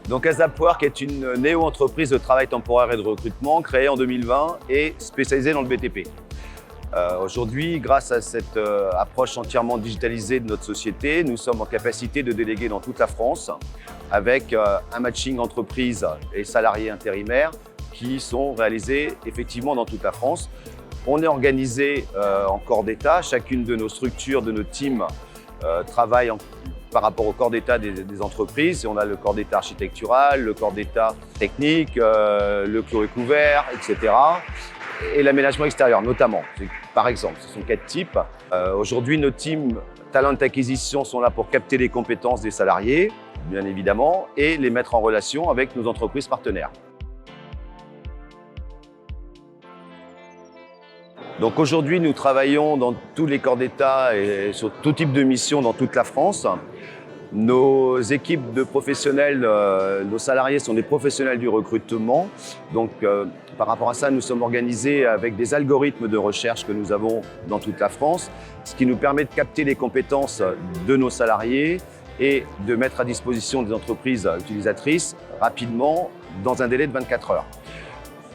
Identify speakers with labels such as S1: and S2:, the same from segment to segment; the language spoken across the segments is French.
S1: Donc ASAPwork est une néo-entreprise de travail temporaire et de recrutement créée en 2020 et spécialisée dans le BTP. Aujourd'hui, grâce à cette approche entièrement digitalisée de notre société, nous sommes en capacité de déléguer dans toute la France avec un matching entreprise et salariés intérimaires qui sont réalisés effectivement dans toute la France. On est organisé en corps d'État. Chacune de nos structures, de nos teams travaille par rapport au corps d'État des entreprises. Et on a le corps d'État architectural, le corps d'État technique, le clos et couvert, etc. Et l'aménagement extérieur notamment. Par exemple, ce sont 4 types. Aujourd'hui, nos teams talent acquisition sont là pour capter les compétences des salariés, bien évidemment, et les mettre en relation avec nos entreprises partenaires. Donc aujourd'hui, nous travaillons dans tous les corps d'État et sur tout type de mission dans toute la France. Nos équipes de professionnels, nos salariés sont des professionnels du recrutement. Donc par rapport à ça, nous sommes organisés avec des algorithmes de recherche que nous avons dans toute la France, ce qui nous permet de capter les compétences de nos salariés et de mettre à disposition des entreprises utilisatrices rapidement dans un délai de 24 heures.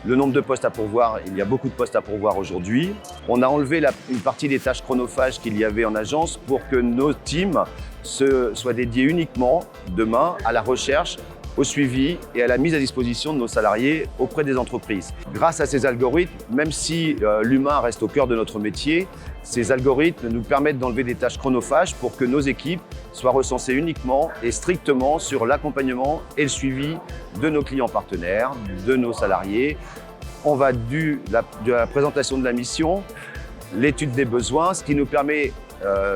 S1: Le nombre de postes à pourvoir, il y a beaucoup de postes à pourvoir aujourd'hui. On a enlevé une partie des tâches chronophages qu'il y avait en agence pour que nos teams soient dédiés uniquement demain à la recherche, au suivi et à la mise à disposition de nos salariés auprès des entreprises. Grâce à ces algorithmes, même si l'humain reste au cœur de notre métier, ces algorithmes nous permettent d'enlever des tâches chronophages pour que nos équipes soient recensées uniquement et strictement sur l'accompagnement et le suivi de nos clients partenaires, de nos salariés. On va de la présentation de la mission, l'étude des besoins, ce qui nous permet,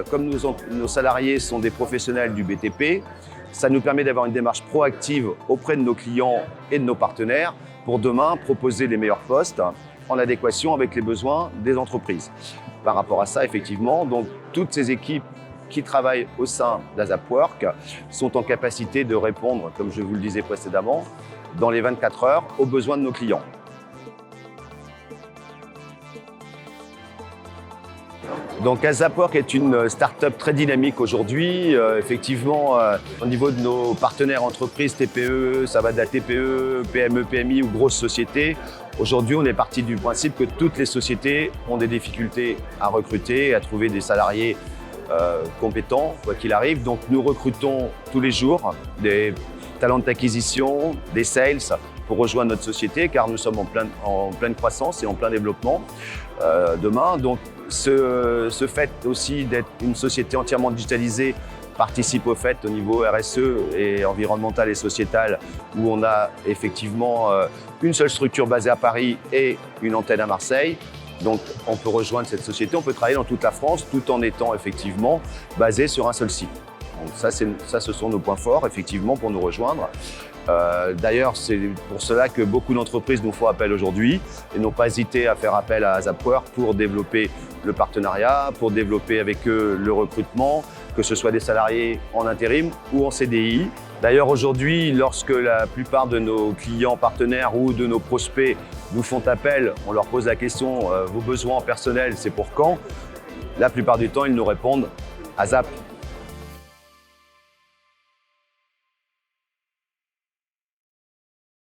S1: comme nos salariés sont des professionnels du BTP, ça nous permet d'avoir une démarche proactive auprès de nos clients et de nos partenaires pour demain proposer les meilleurs postes en adéquation avec les besoins des entreprises. Par rapport à ça, effectivement, donc, toutes ces équipes qui travaillent au sein d'ASAPwork sont en capacité de répondre, comme je vous le disais précédemment, dans les 24 heures aux besoins de nos clients. Donc ASAPwork est une start-up très dynamique aujourd'hui. Effectivement, au niveau de nos partenaires entreprises TPE, ça va de la TPE, PME, PMI ou grosses sociétés. Aujourd'hui, on est parti du principe que toutes les sociétés ont des difficultés à recruter, à trouver des salariés compétents, quoi qu'il arrive. Donc nous recrutons tous les jours des talents d'acquisition, des sales pour rejoindre notre société car nous sommes en pleine croissance et en plein développement demain. Donc ce fait aussi d'être une société entièrement digitalisée participe au fait au niveau RSE et environnemental et sociétal où on a effectivement une seule structure basée à Paris et une antenne à Marseille. Donc on peut rejoindre cette société, on peut travailler dans toute la France tout en étant effectivement basé sur un seul site. Donc ça ce sont nos points forts effectivement pour nous rejoindre. D'ailleurs, c'est pour cela que beaucoup d'entreprises nous font appel aujourd'hui et n'ont pas hésité à faire appel à ASAPwork pour développer le partenariat, pour développer avec eux le recrutement, que ce soit des salariés en intérim ou en CDI. D'ailleurs, aujourd'hui, lorsque la plupart de nos clients partenaires ou de nos prospects nous font appel, on leur pose la question « Vos besoins en personnel, c'est pour quand ?» La plupart du temps, ils nous répondent « ASAP ».